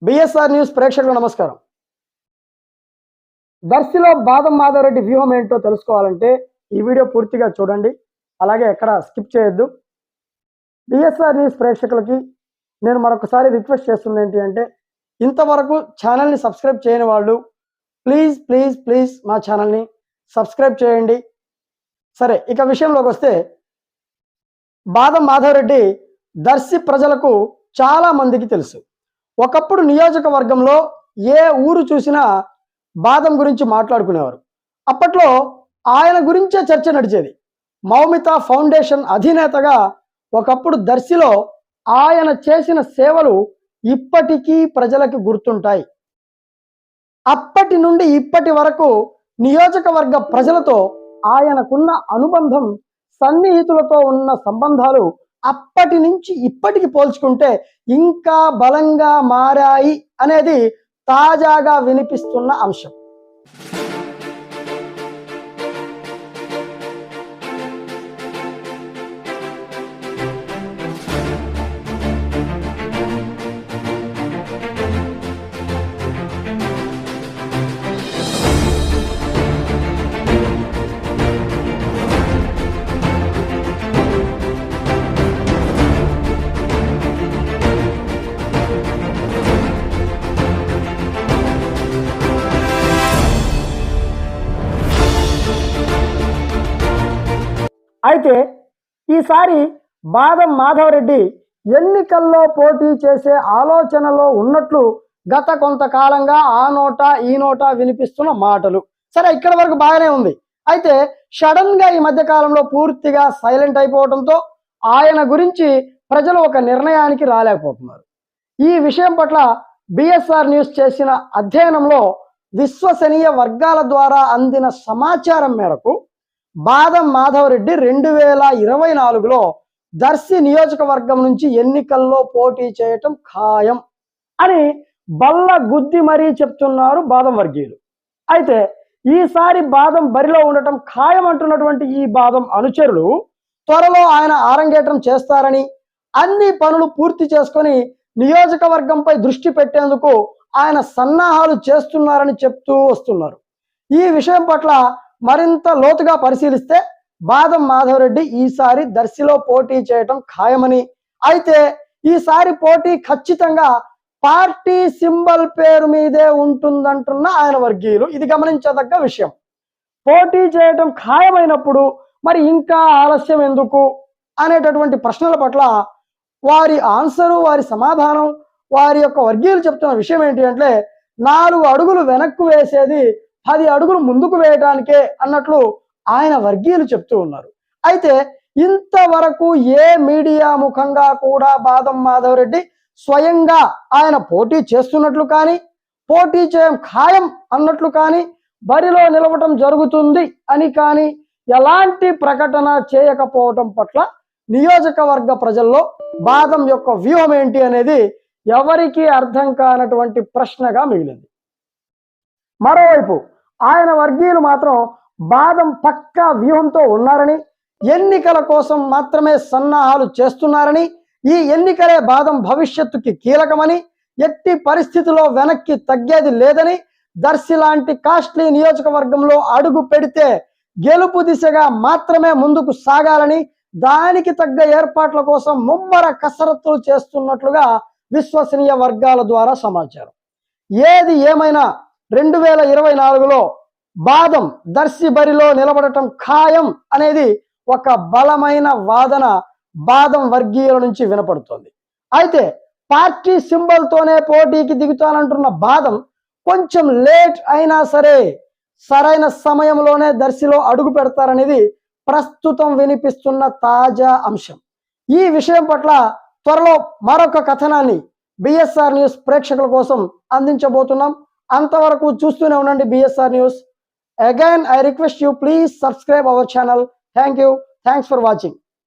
BSR news ప్రేక్షకులకు నమస్కారం. దర్శిలో బాదం మాధవరెడ్డి వ్యూహం ఏంటో తెలుసుకోవాలంటే ఈ వీడియో పూర్తిగా చూడండి, అలాగే ఎక్కడ స్కిప్ చేయొద్దు. బిఎస్ఆర్ న్యూస్ ప్రేక్షకులకి నేను మరొకసారి రిక్వెస్ట్ చేస్తుంది ఏంటి అంటే, ఇంతవరకు ఛానల్ని సబ్స్క్రైబ్ చేయని వాళ్ళు ప్లీజ్ ప్లీజ్ ప్లీజ్ మా ఛానల్ని సబ్స్క్రైబ్ చేయండి. సరే, ఇక విషయంలోకి వస్తే, బాదం మాధవరెడ్డి దర్శి ప్రజలకు చాలా మందికి తెలుసు. ఒకప్పుడు నియోజకవర్గంలో ఏ ఊరు చూసినా బాదం గురించి మాట్లాడుకునేవారు. అప్పట్లో ఆయన గురించే చర్చ నడిచేది. మౌమిత ఫౌండేషన్ అధినేతగా ఒకప్పుడు దర్శిలో ఆయన చేసిన సేవలు ఇప్పటికీ ప్రజలకు గుర్తుంటాయి. అప్పటి నుండి ఇప్పటి వరకు నియోజకవర్గ ప్రజలతో ఆయనకున్న అనుబంధం, సన్నిహితులతో ఉన్న సంబంధాలు అప్పటి నుంచి ఇప్పటికి పోల్చుకుంటే ఇంకా బలంగా మారాయి అనేది తాజాగా వినిపిస్తున్న అంశం. అయితే ఈసారి బాదం మాధవరెడ్డి ఎన్నికల్లో పోటీ చేసే ఆలోచనలో ఉన్నట్లు గత కొంతకాలంగా ఆ నోట ఈ నోట వినిపిస్తున్న మాటలు. సరే, ఇక్కడ వరకు బాగానే ఉంది. అయితే సడన్ గా ఈ మధ్య కాలంలో పూర్తిగా సైలెంట్ అయిపోవడంతో ఆయన గురించి ప్రజలు ఒక నిర్ణయానికి రాలేకపోతున్నారు. ఈ విషయం పట్ల బిఎస్ఆర్ న్యూస్ చేసిన అధ్యయనంలో విశ్వసనీయ వర్గాల ద్వారా అందిన సమాచారం మేరకు బాదం మాధవరెడ్డి 2024లో దర్శి నియోజకవర్గం నుంచి ఎన్నికల్లో పోటీ చేయటం ఖాయం అని బల్ల గుద్ది మరీ చెప్తున్నారు బాదం వర్గీయులు. అయితే ఈసారి బాదం బరిలో ఉండటం ఖాయం అంటున్నటువంటి ఈ బాదం అనుచరులు త్వరలో ఆయన ఆరంగేట్రం చేస్తారని, అన్ని పనులు పూర్తి చేసుకొని నియోజకవర్గంపై దృష్టి పెట్టేందుకు ఆయన సన్నాహాలు చేస్తున్నారని చెప్తూ వస్తున్నారు. ఈ విషయం పట్ల మరింత లోతుగా పరిశీలిస్తే బాదం మాధవరెడ్డి ఈసారి దర్శిలో పోటీ చేయటం ఖాయమని, అయితే ఈసారి పోటీ ఖచ్చితంగా పార్టీ సింబల్ పేరు మీదే ఉంటుందంటున్న ఆయన వర్గీయులు. ఇది గమనించదగ్గ విషయం. పోటీ చేయటం ఖాయమైనప్పుడు మరి ఇంకా ఆలస్యం ఎందుకు అనేటటువంటి ప్రశ్నల పట్ల వారి ఆన్సరు, వారి సమాధానం, వారి యొక్క వర్గీయులు చెప్తున్న విషయం ఏంటి అంటే, 4 అడుగులు వెనక్కు వేసేది 10 అడుగులు ముందుకు వేయడానికే అన్నట్లు ఆయన వర్గీయులు చెప్తూ ఉన్నారు. అయితే ఇంతవరకు ఏ మీడియా ముఖంగా కూడా బాదం మాధవరెడ్డి స్వయంగా ఆయన పోటీ చేస్తున్నట్లు కానీ, పోటీ చేయడం ఖాయం అన్నట్లు కానీ, బరిలో నిలవటం జరుగుతుంది అని కానీ ఎలాంటి ప్రకటన చేయకపోవటం పట్ల నియోజకవర్గ ప్రజల్లో బాదం యొక్క వ్యూహం ఏంటి అనేది ఎవరికీ అర్థం కానటువంటి ప్రశ్నగా మిగిలింది. మరోవైపు ఆయన వర్గీయులు మాత్రం బాదం పక్కా వ్యూహంతో ఉన్నారని, ఎన్నికల కోసం మాత్రమే సన్నాహాలు చేస్తున్నారని, ఈ ఎన్నికలే బాదం భవిష్యత్తుకి కీలకమని, ఎట్టి పరిస్థితిలో వెనక్కి తగ్గేది లేదని, దర్శి లాంటి కాస్ట్లీ నియోజకవర్గంలో అడుగు పెడితే గెలుపు దిశగా మాత్రమే ముందుకు సాగాలని, దానికి తగ్గ ఏర్పాట్ల కోసం ముమ్మర కసరత్తులు చేస్తున్నట్లుగా విశ్వసనీయ వర్గాల ద్వారా సమాచారం. ఏది ఏమైనా 2024లో బాదం దర్శి బరిలో నిలబడటం ఖాయం అనేది ఒక బలమైన వాదన బాదం వర్గీయుల నుంచి వినపడుతోంది. అయితే పార్టీ సింబల్తోనే పోటీకి దిగుతానంటున్న బాదం కొంచెం లేట్ అయినా సరే సరైన సమయంలోనే దర్శిలో అడుగు పెడతారనేది ప్రస్తుతం వినిపిస్తున్న తాజా అంశం. ఈ విషయం పట్ల త్వరలో మరొక కథనాన్ని బిఎస్ఆర్ న్యూస్ ప్రేక్షకుల కోసం అందించబోతున్నాం. అంతవరకు చూస్తూనే ఉండండి BSR news. Again, I request you please subscribe our channel. Thank you. Thanks for watching.